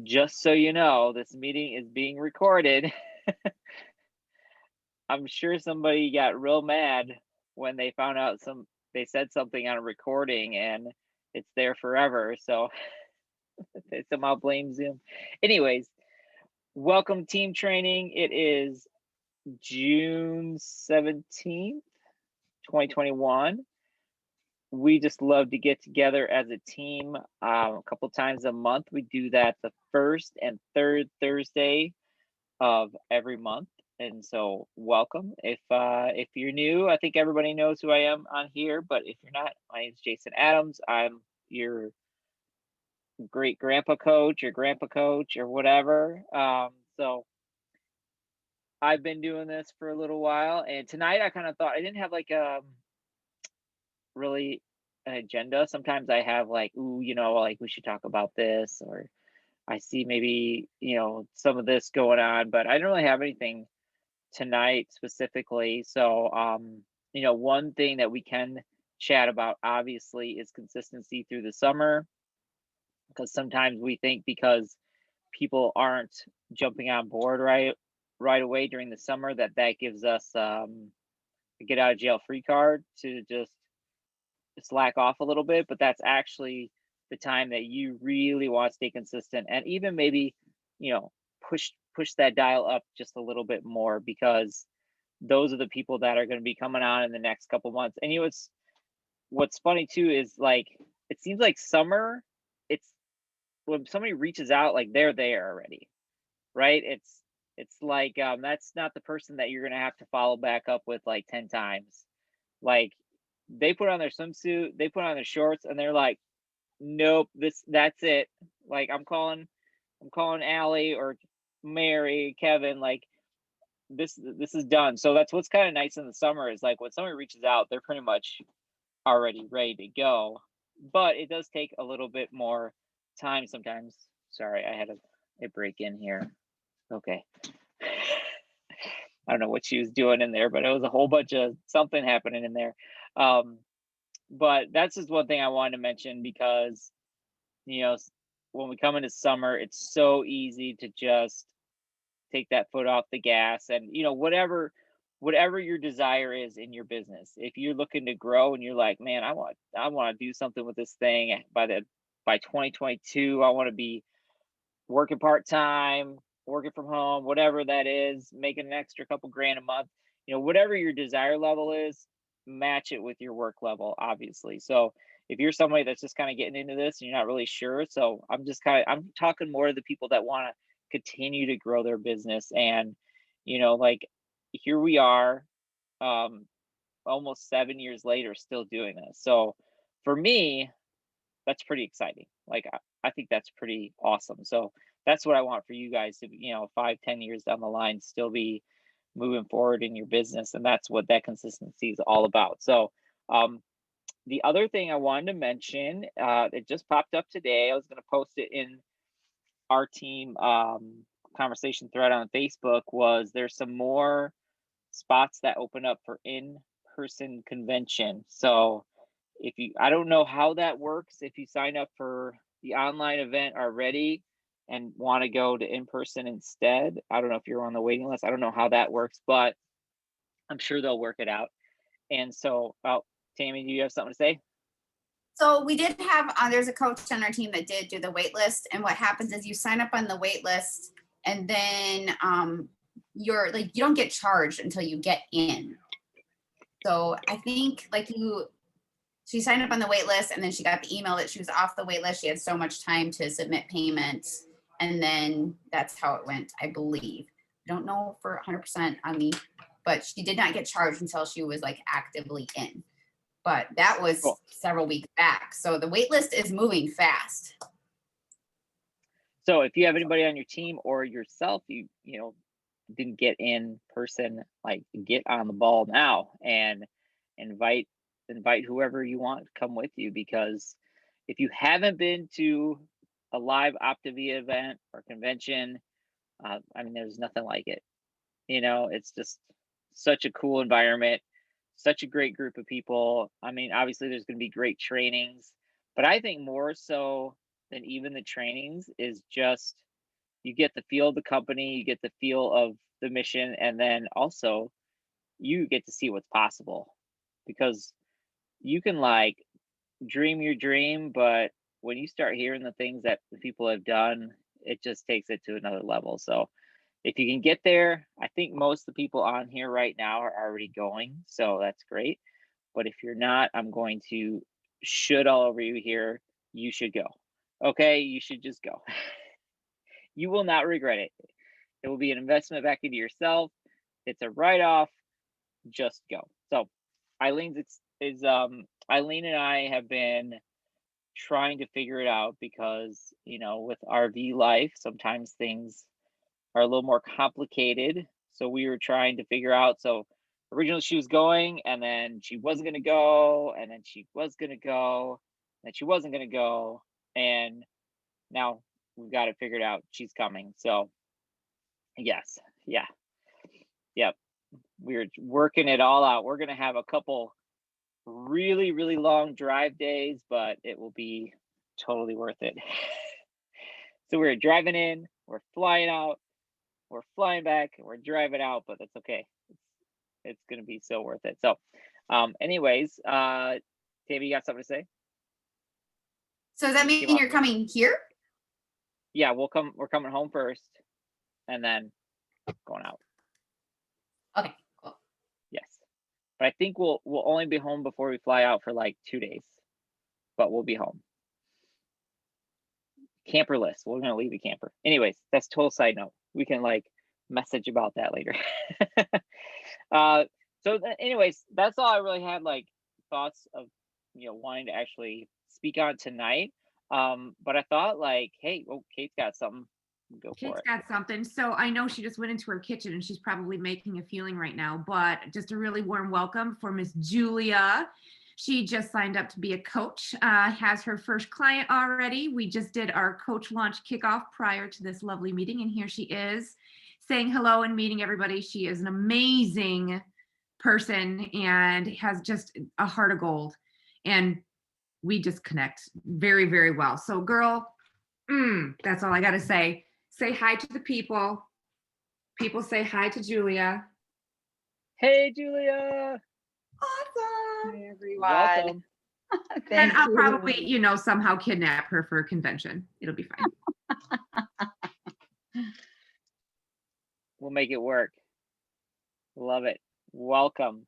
Just so you know, this meeting is being recorded. I'm sure somebody got real mad when they found out they said something on a recording and it's there forever. So they somehow blame Zoom. Anyways, welcome team training. It is June 17th, 2021. We just love to get together as a team a couple times a month. We do that the first and third Thursday of every month. And so welcome. If you're new, I think everybody knows who I am on here, but if you're not, my name is Jason Adams. I'm your great grandpa coach or grandpa coach or whatever. So I've been doing this for a little while, and tonight I kind of thought I didn't have like really an agenda. Sometimes I have like, ooh, like we should talk about this, or I see maybe, some of this going on, but I don't really have anything tonight specifically. So, one thing that we can chat about obviously is consistency through the summer, because sometimes we think because people aren't jumping on board right away during the summer that gives us a get out of jail free card to just slack off a little bit, but that's actually the time that you really want to stay consistent and even maybe, you know, push that dial up just a little bit more, because those are the people that are going to be coming on in the next couple months. And what's funny too is like it seems like summer, it's when somebody reaches out, like they're there already, right? It's like that's not the person that you're going to have to follow back up with like 10 times. Like they put on their swimsuit, they put on their shorts, and they're like, nope, that's it. Like I'm calling Allie or Mary, Kevin, like this is done. So that's what's kind of nice in the summer is like when somebody reaches out, they're pretty much already ready to go. But it does take a little bit more time sometimes. Sorry, I had a break in here. Okay. I don't know what she was doing in there, but it was a whole bunch of something happening in there. Um, but that's just one thing I wanted to mention because, you know, when we come into summer, it's so easy to just take that foot off the gas and, whatever your desire is in your business. If you're looking to grow and you're like, man, I want to do something with this thing by 2022, I want to be working part-time, working from home, whatever that is, making an extra couple grand a month, whatever your desire level is, match it with your work level, obviously. So if you're somebody that's just kind of getting into this and you're not really sure, so I'm talking more to the people that want to continue to grow their business. And, like here we are, um, almost 7 years later, still doing this. So for me, that's pretty exciting. Like I think that's pretty awesome. So that's what I want for you guys to, 5, 10 years down the line, still be moving forward in your business. And that's what that consistency is all about. So the other thing I wanted to mention, it just popped up today. I was going to post it in our team conversation thread on Facebook, was there's some more spots that open up for in-person convention. So I don't know how that works. If you sign up for the online event already and want to go to in person instead, I don't know if you're on the waiting list. I don't know how that works, but I'm sure they'll work it out. And so, Tammy, do you have something to say? So we did have, there's a coach on our team that did do the wait list. And what happens is you sign up on the wait list and then you're like, you don't get charged until you get in. So I think she signed up on the wait list and then she got the email that she was off the wait list. She had so much time to submit payments. And then that's how it went, I believe. I don't know for 100% on me, but she did not get charged until she was like actively in. But that was Cool. several weeks back. So the wait list is moving fast. So if you have anybody on your team or yourself, didn't get in person, like get on the ball now and invite whoever you want to come with you, because if you haven't been to a live Optavia event or convention, there's nothing like it. It's just such a cool environment, such a great group of people. Obviously there's going to be great trainings, but I think more so than even the trainings is just you get the feel of the company, you get the feel of the mission, and then also you get to see what's possible, because you can like dream your dream, but when you start hearing the things that the people have done, it just takes it to another level. So if you can get there, I think most of the people on here right now are already going, so that's great. But if you're not, I'm going to should all over you here. You should go. Okay, you should just go. You will not regret it. It will be an investment back into yourself. It's a write-off. Just go. So Eileen and I have been trying to figure it out because, with RV life, sometimes things are a little more complicated. So we were trying to figure out. So originally she was going, and then she wasn't going to go, and then she was going to go, and she wasn't going to go. And now we've got it figured out. She's coming. So yes. Yeah. Yep. We're working it all out. We're going to have a couple really, really long drive days, but it will be totally worth it. So we're driving in, we're flying out, we're flying back, and we're driving out, but that's okay. It's going to be so worth it. So anyways, Tammy, you got something to say? So does that mean you're coming here? Yeah, we're coming home first and then going out. Okay, cool. Yes. But I think we'll only be home before we fly out for like 2 days, but we'll be home. Camperless. We're going to leave the camper. Anyways, that's total side note. We can like message about that later. So anyways, that's all I really had like thoughts of, wanting to actually speak on tonight. But I thought like, hey, Kate's got something. Go for it. Kate's got something. So I know she just went into her kitchen and she's probably making a feeling right now, but just a really warm welcome for Miss Julia. She just signed up to be a coach, has her first client already. We just did our coach launch kickoff prior to this lovely meeting, and here she is saying hello and meeting everybody. She is an amazing person and has just a heart of gold, and we just connect very, very well. So girl, that's all I got to say. Say hi to the people. People say hi to Julia. Hey, Julia. Awesome. Hey, everyone. Welcome. And I'll probably, somehow kidnap her for a convention. It'll be fine. We'll make it work. Love it. Welcome.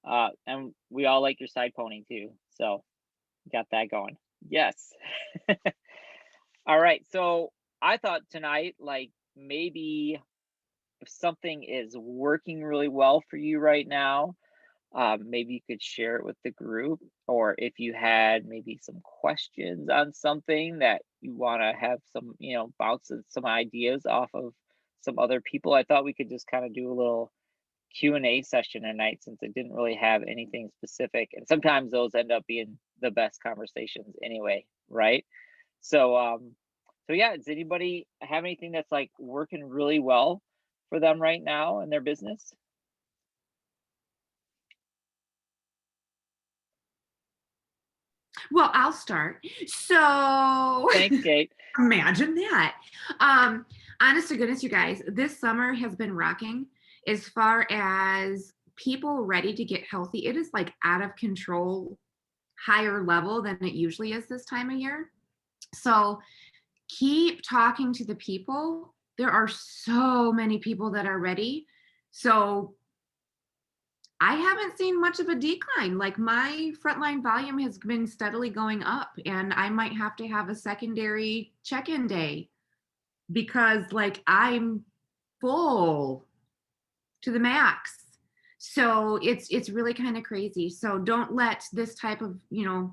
And we all like your side pony too. So got that going. Yes. All right. So I thought tonight, like maybe if something is working really well for you right now, maybe you could share it with the group, or if you had maybe some questions on something that you want to have some, bounce some ideas off of some other people. I thought we could just kind of do a little Q&A session tonight, since it didn't really have anything specific, and sometimes those end up being the best conversations anyway, right? So yeah, does anybody have anything that's like working really well for them right now in their business? Well, I'll start. So Thanks, Kate. imagine that. Honest to goodness, you guys, this summer has been rocking as far as people ready to get healthy. It is like out of control, higher level than it usually is this time of year. So keep talking to the people. There are so many people that are ready. So I haven't seen much of a decline. Like my frontline volume has been steadily going up, and I might have to have a secondary check-in day because like I'm full to the max. So it's really kind of crazy. So don't let this type of,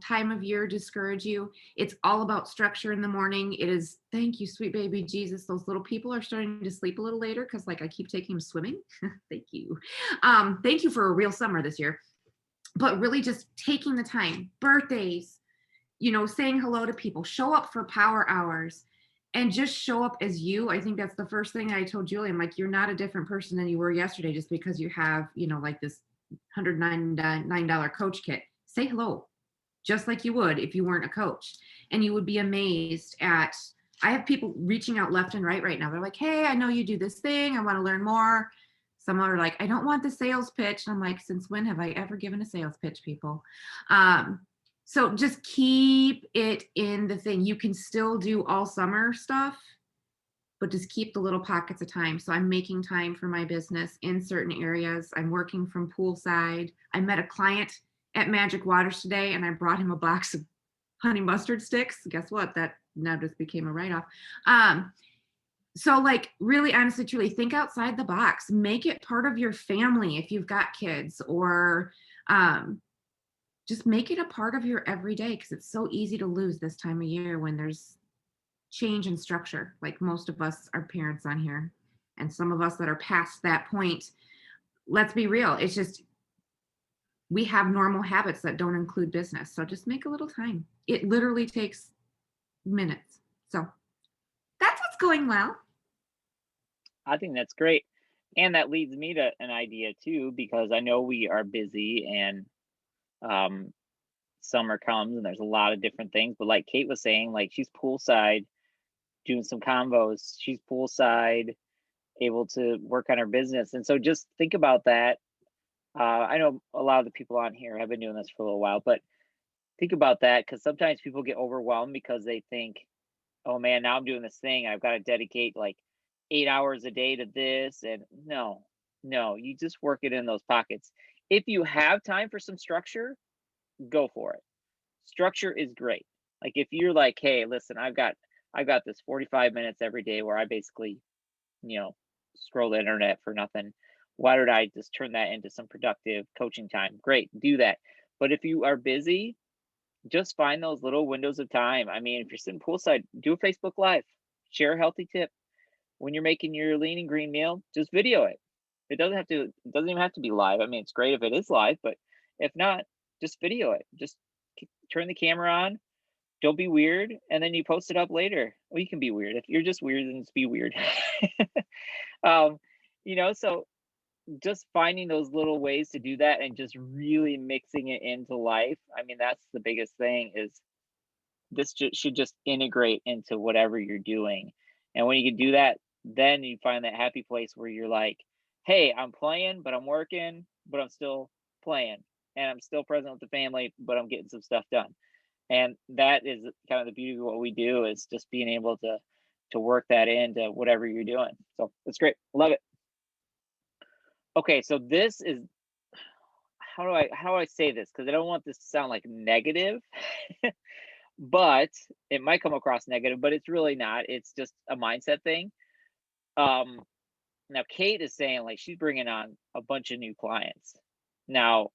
time of year discourage you. It's all about structure in the morning. It is, thank you, sweet baby Jesus. Those little people are starting to sleep a little later because like I keep taking them swimming. Thank you. Thank you for a real summer this year. But really just taking the time, birthdays, saying hello to people, show up for power hours. And just show up as you. I think that's the first thing I told Julie. I'm like, you're not a different person than you were yesterday just because you have, like this $109 coach kit. Say hello, just like you would if you weren't a coach. And you would be amazed at I have people reaching out left and right now. They're like, hey, I know you do this thing. I want to learn more. Some are like, I don't want the sales pitch. And I'm like, since when have I ever given a sales pitch, people? So just keep it in the thing. You can still do all summer stuff, but just keep the little pockets of time. So I'm making time for my business in certain areas. I'm working from poolside. I met a client at Magic Waters today and I brought him a box of honey mustard sticks. Guess what? That now just became a write-off. So like really honestly, truly think outside the box, make it part of your family if you've got kids, or just make it a part of your everyday, because it's so easy to lose this time of year when there's change in structure. Like most of us are parents on here, and some of us that are past that point, let's be real, it's just we have normal habits that don't include business. So just make a little time. It literally takes minutes. So that's what's going well. I think that's great. And that leads me to an idea too, because I know we are busy and summer comes and there's a lot of different things. But like Kate was saying, like she's poolside doing some convos, she's poolside able to work on her business. And so just think about that. I know a lot of the people on here have been doing this for a little while, but think about that, because sometimes people get overwhelmed because they think, oh man, now I'm doing this thing. I've got to dedicate like 8 hours a day to this. And no, you just work it in those pockets. If you have time for some structure, go for it. Structure is great. Like if you're like, hey, listen, I've got this 45 minutes every day where I basically, scroll the internet for nothing. Why don't I just turn that into some productive coaching time? Great, do that. But if you are busy, just find those little windows of time. I mean, if you're sitting poolside, do a Facebook Live, share a healthy tip. When you're making your lean and green meal, just video it. It doesn't even have to be live. I mean, it's great if it is live, but if not, just video it. Just turn the camera on. Don't be weird, and then you post it up later. Well, you can be weird. If you're just weird, then just be weird. So just finding those little ways to do that and just really mixing it into life. I mean, that's the biggest thing, is this should just integrate into whatever you're doing. And when you can do that, then you find that happy place where you're like, hey, I'm playing, but I'm working, but I'm still playing, and I'm still present with the family, but I'm getting some stuff done. And that is kind of the beauty of what we do, is just being able to work that into whatever you're doing. So it's great. Love it. Okay, so this is, how do I say this? Because I don't want this to sound like negative, but it might come across negative, but it's really not. It's just a mindset thing. Now Kate is saying like she's bringing on a bunch of new clients. Now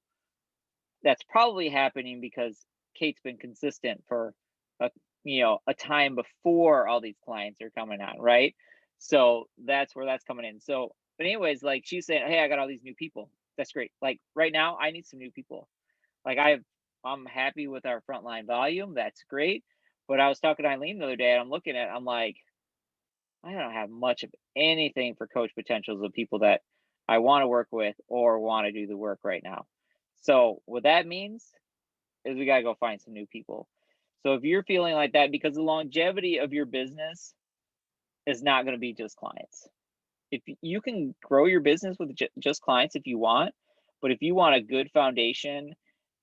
that's probably happening because Kate's been consistent for a time before all these clients are coming on, right? So that's where that's coming in. So, but anyways, like she's saying, hey, I got all these new people. That's great. Like right now, I need some new people. Like I'm happy with our frontline volume. That's great. But I was talking to Eileen the other day, and I'm like, I don't have much of anything for coach potentials of people that I want to work with or want to do the work right now. So what that means is we got to go find some new people. So if you're feeling like that, because the longevity of your business is not going to be just clients. If you can grow your business with just clients if you want, but if you want a good foundation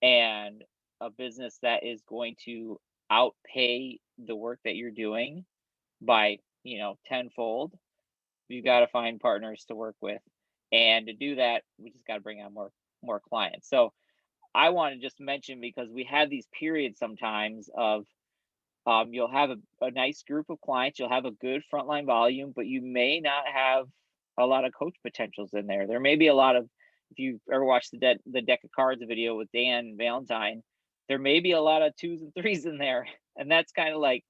and a business that is going to outpay the work that you're doing by, tenfold, you got to find partners to work with. And to do that, we just got to bring on more clients. So I want to just mention, because we have these periods sometimes of you'll have a nice group of clients, you'll have a good frontline volume, but you may not have a lot of coach potentials in there. There may be a lot of, if you ever watched the deck of cards video with Dan Valentine, there may be a lot of 2s and 3s in there. And that's kind of like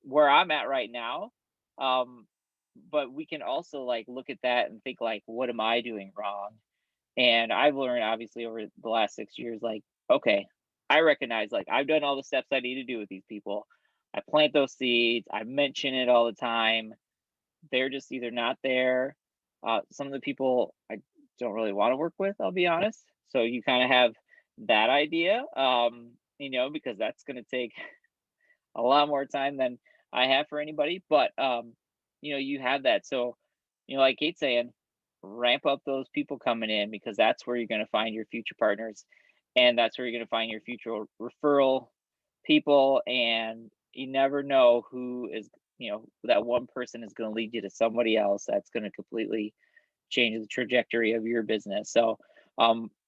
where I'm at right now. But we can also like look at that and think like, what am I doing wrong? And I've learned obviously over the last 6 years, like, okay, I recognize like I've done all the steps I need to do with these people. I plant those seeds. I mention it all the time. They're just either not there. Some of the people I don't really want to work with, I'll be honest. So you kind of have that idea, because that's going to take a lot more time than I have for anybody, but you have that. So, like Kate's saying, ramp up those people coming in, because that's where you're going to find your future partners, and that's where you're going to find your future referral people. And you never know who is, that one person is going to lead you to somebody else that's going to completely change the trajectory of your business. So,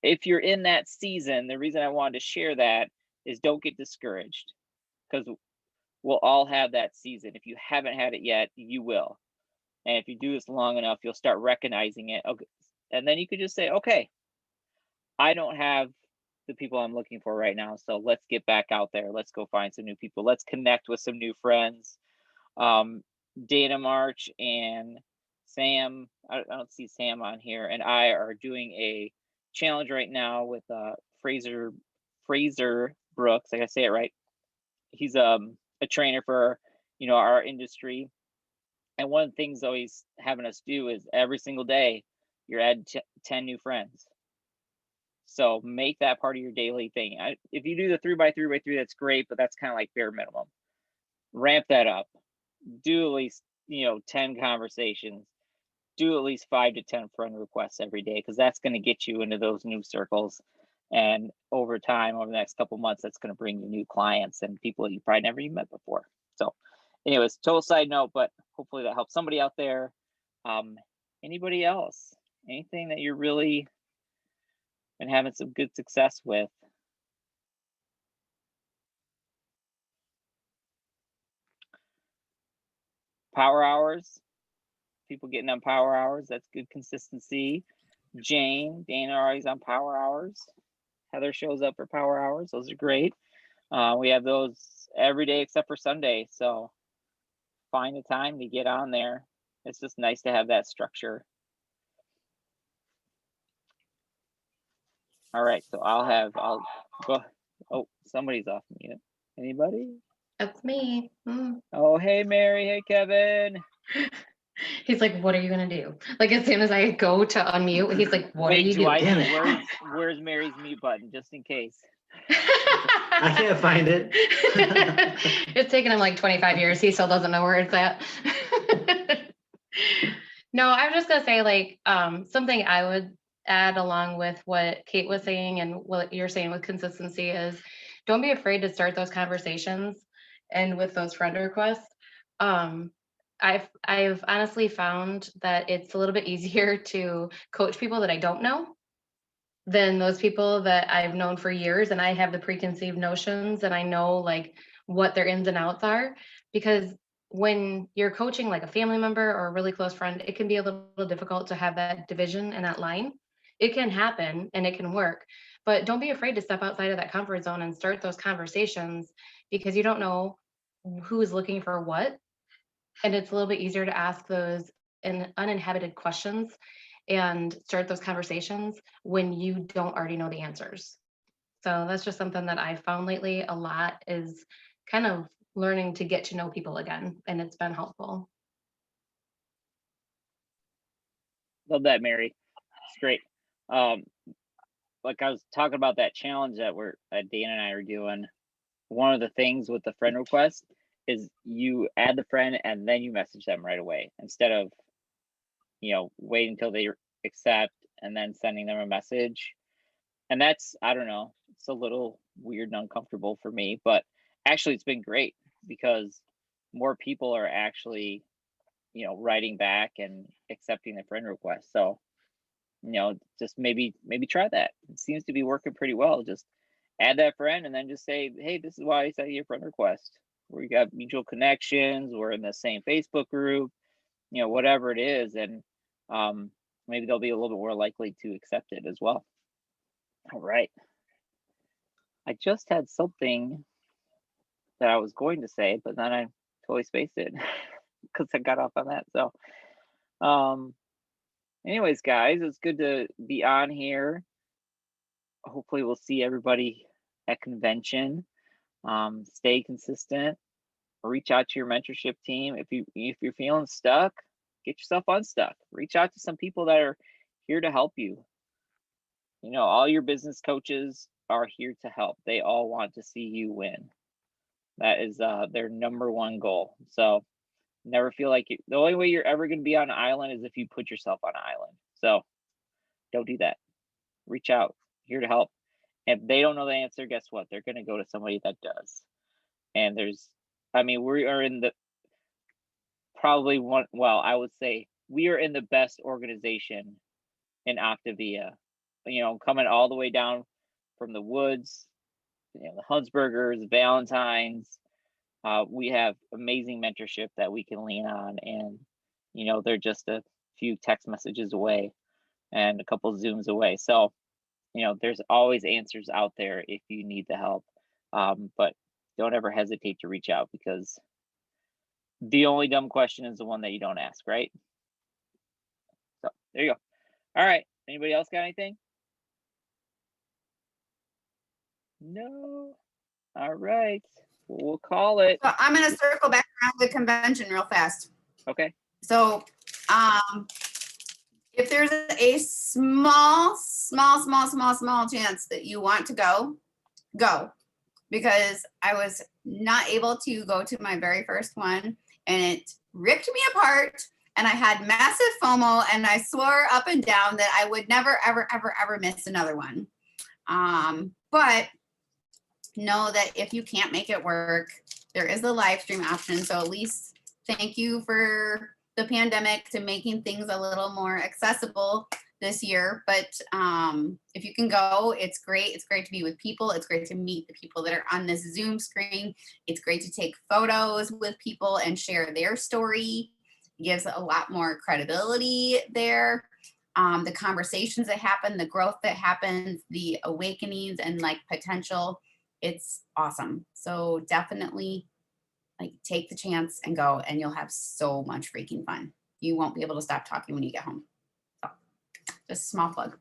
if you're in that season, the reason I wanted to share that is don't get discouraged, because we'll all have that season. If you haven't had it yet, you will. And if you do this long enough, you'll start recognizing it. Okay. And then you could just say, okay, I don't have the people I'm looking for right now. So let's get back out there. Let's go find some new people. Let's connect with some new friends. Dana March and Sam, I don't see Sam on here, and I are doing a challenge right now with Fraser Brooks. I gotta say it right. He's a trainer for our industry, and one of the things always having us do is every single day you're adding 10 new friends. So make that part of your daily thing. If you do the 3x3x3, that's great, but that's kind of like bare minimum. Ramp that up. Do at least 10 conversations. Do at least 5 to 10 friend requests every day, because that's going to get you into those new circles. And over time, over the next couple months, that's going to bring you new clients and people that you probably never even met before. So anyways, total side note, but hopefully that helps somebody out there. Anybody else? Anything that you're really been having some good success with? Power hours. People getting on power hours. That's good consistency. Dana are always on power hours. Heather shows up for power hours. Those are great. We have those every day except for Sunday. So find the time to get on there. It's just nice to have that structure. All right. So I'll go. Oh, somebody's off mute. Anybody? That's me. Oh, hey, Mary. Hey, Kevin. He's like, what are you gonna do? Like, as soon as I go to unmute, he's like, what are you doing? Where's Mary's mute button, just in case? I can't find it. It's taken him like 25 years. He still doesn't know where it's at. No, I'm just gonna say, like, something I would add along with what Kate was saying and what you're saying with consistency is, don't be afraid to start those conversations. And with those friend requests, I've honestly found that it's a little bit easier to coach people that I don't know than those people that I've known for years, and I have the preconceived notions and I know like what their ins and outs are. Because when you're coaching like a family member or a really close friend, it can be a little difficult to have that division and that line. It can happen and it can work, but don't be afraid to step outside of that comfort zone and start those conversations, because you don't know who is looking for what. And it's a little bit easier to ask those uninhabited questions and start those conversations when you don't already know the answers. So that's just something that I've found lately a lot, is kind of learning to get to know people again, and it's been helpful. Love that, Mary. It's great. Like I was talking about that challenge that Dana and I are doing. One of the things with the friend request is you add the friend and then you message them right away, instead of waiting until they accept and then sending them a message. And that's, I don't know, it's a little weird and uncomfortable for me, but actually it's been great, because more people are actually writing back and accepting the friend request. So just maybe try that. It seems to be working pretty well. Just add that friend and then just say, hey, this is why I sent you a friend request. We got mutual connections, we're in the same Facebook group, whatever it is. And maybe they'll be a little bit more likely to accept it as well. All right. I just had something that I was going to say, but then I totally spaced it because I got off on that. So anyways, guys, it's good to be on here. Hopefully we'll see everybody at convention. Stay consistent. Reach out to your mentorship team. If you're feeling stuck, get yourself unstuck. Reach out to some people that are here to help you. All your business coaches are here to help. They all want to see you win. That is their number one goal. So never feel like the only way you're ever going to be on an island is if you put yourself on an island. So don't do that. Reach out. Here to help. If they don't know the answer, guess what? They're going to go to somebody that does. And we are in the probably one, well, I would say we are in the best organization in Octavia, coming all the way down from the Woods, the Hunsbergers, Valentines. We have amazing mentorship that we can lean on, and they're just a few text messages away and a couple Zooms away. So there's always answers out there if you need the help. But don't ever hesitate to reach out, because the only dumb question is the one that you don't ask, right? So there you go. All right. Anybody else got anything? No. All right. We'll call it. So I'm going to circle back around the convention real fast. Okay. So, if there's a small chance that you want to go, because I was not able to go to my very first one, and it ripped me apart, and I had massive FOMO, and I swore up and down that I would never, ever, ever, ever miss another one. But know that if you can't make it work, there is the live stream option. So at least thank you for the pandemic to making things a little more accessible this year. But if you can go, it's great. It's great to be with people. It's great to meet the people that are on this Zoom screen. It's great to take photos with people and share their story. It gives a lot more credibility there. The conversations that happen, the growth that happens, the awakenings and potential, it's awesome. So definitely take the chance and go, and you'll have so much freaking fun. You won't be able to stop talking when you get home. So, just a small plug.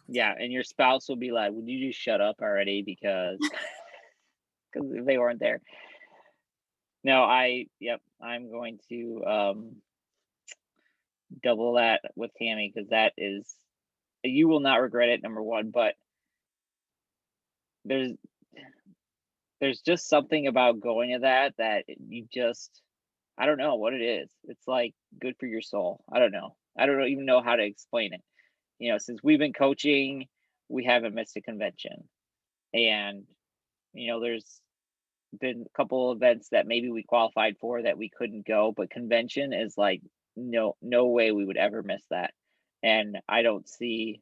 Yeah, and your spouse will be like, would you just shut up already, because they weren't there. No, I'm going to double that with Tammy, because that is, you will not regret it, number one. But there's just something about going to that you just, I don't know what it is. It's good for your soul. I don't know. I don't even know how to explain it. Since we've been coaching, we haven't missed a convention. And, there's been a couple of events that maybe we qualified for that we couldn't go, but convention is no way we would ever miss that. And I don't see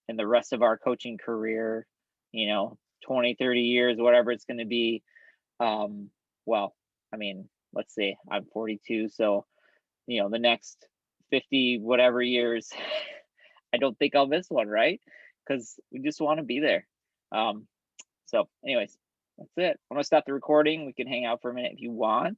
in the rest of our coaching career, 20, 30 years, whatever it's going to be. Let's see, I'm 42. So, the next 50, whatever years, I don't think I'll miss one, right? Because we just want to be there. So anyways, that's it. I'm going to stop the recording. We can hang out for a minute if you want.